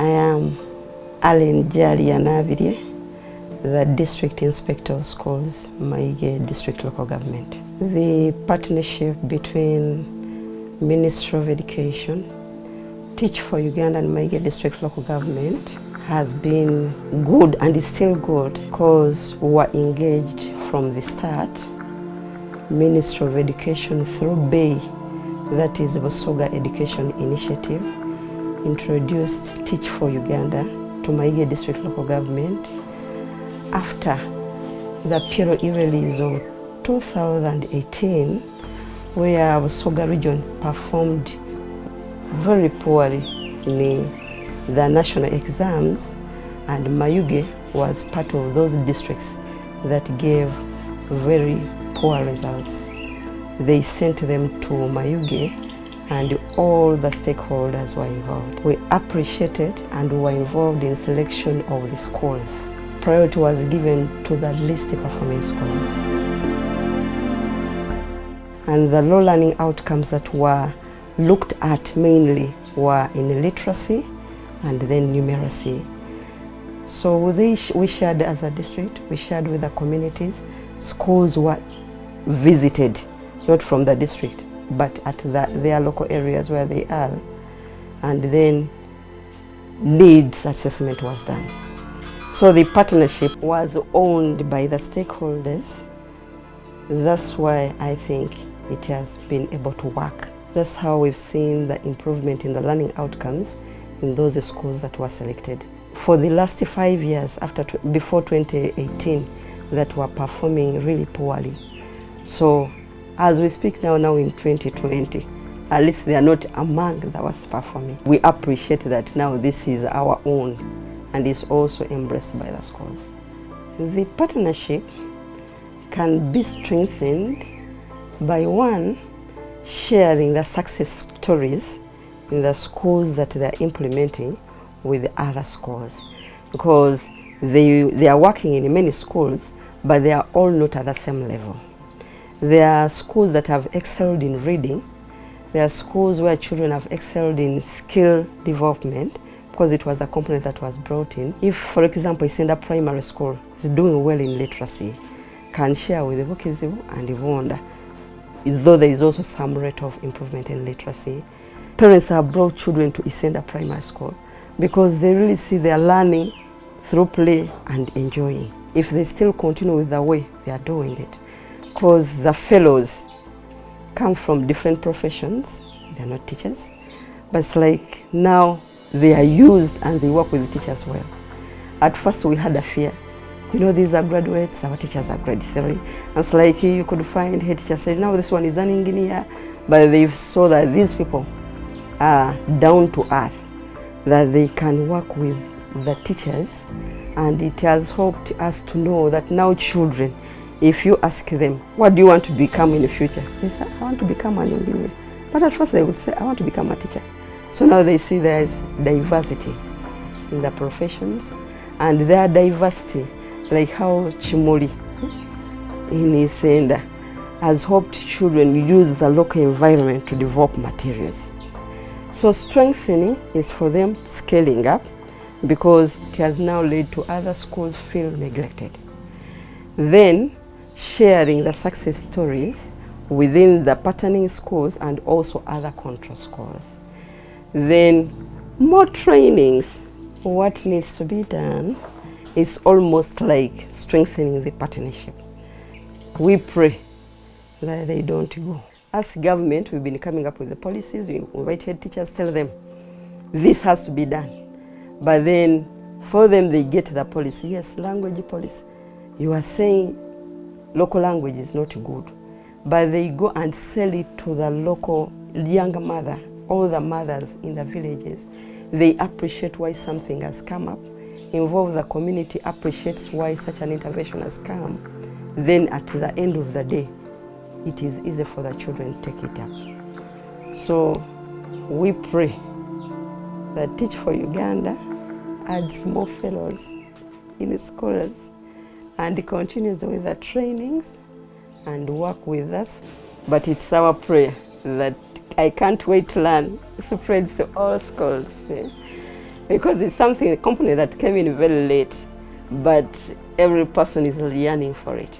I am Hellen Jalia Nabirye, the District Inspector of Schools, Mayuge District Local Government. The partnership between Ministry of Education, Teach for Uganda and Mayuge District Local Government has been good and is still good because we were engaged from the start. Ministry of Education through BEI, that is Bosoga Education Initiative, introduced Teach for Uganda to Mayuge District Local Government after the period release of 2018, where Bosoga region performed very poorly in the national exams, and Mayuge was part of those districts that gave very poor results. They sent them to Mayuge and all the stakeholders were involved. We appreciated and were involved in selection of the schools. Priority was given to the least performing schools. And the low learning outcomes that were looked at mainly were in literacy and then numeracy. So we shared as a district, we shared with the communities. Schools were visited, not from the district, but at their local areas where they are. And then needs assessment was done. So the partnership was owned by the stakeholders. That's why I think it has been able to work. That's how we've seen the improvement in the learning outcomes in those schools that were selected. For the last 5 years, before 2018, that were performing really poorly. So as we speak now in 2020, at least they are not among the worst performing. We appreciate that now this is our own and is also embraced by the schools. The partnership can be strengthened by one, sharing the success stories in the schools that they are implementing with other schools, because they are working in many schools, but they are all not at the same level. There are schools that have excelled in reading. There are schools where children have excelled in skill development because it was a component that was brought in. If, for example, Isenda Primary School is doing well in literacy, can share with Bukizibu and Uganda, though there is also some rate of improvement in literacy. Parents have brought children to Isenda Primary School because they really see their learning through play and enjoying. If they still continue with the way they are doing it, because the fellows come from different professions, they're not teachers, but it's like now they are used and they work with the teachers well. At first we had a fear, these are graduates, our teachers are grade 3. And it's like you could find head teacher say, now this one is an engineer, but they saw that these people are down to earth, that they can work with the teachers, and it has helped us to know that now children, if you ask them, what do you want to become in the future? They say, I want to become an engineer. But at first they would say, I want to become a teacher. So now they see there is diversity in the professions, and their diversity, like how Chimoli in Isenda has helped children use the local environment to develop materials. So strengthening is for them scaling up, because it has now led to other schools feel neglected. Then sharing the success stories within the patterning schools and also other control schools. Then more trainings. What needs to be done is almost like strengthening the partnership. We pray that they don't go. As government, we've been coming up with the policies. We invite head teachers, tell them this has to be done. But then for them, they get the policy. Yes, language policy. You are saying local language is not good, but they go and sell it to the local younger mother, all the mothers in the villages. They appreciate why something has come up, involve the community, appreciates why such an intervention has come. Then at the end of the day, it is easy for the children to take it up. So we pray that Teach for Uganda adds more fellows in the schools and continues with the trainings and work with us. But it's our prayer that I can't wait to learn spreads to all schools. because it's something, a company that came in very late, but every person is yearning for it.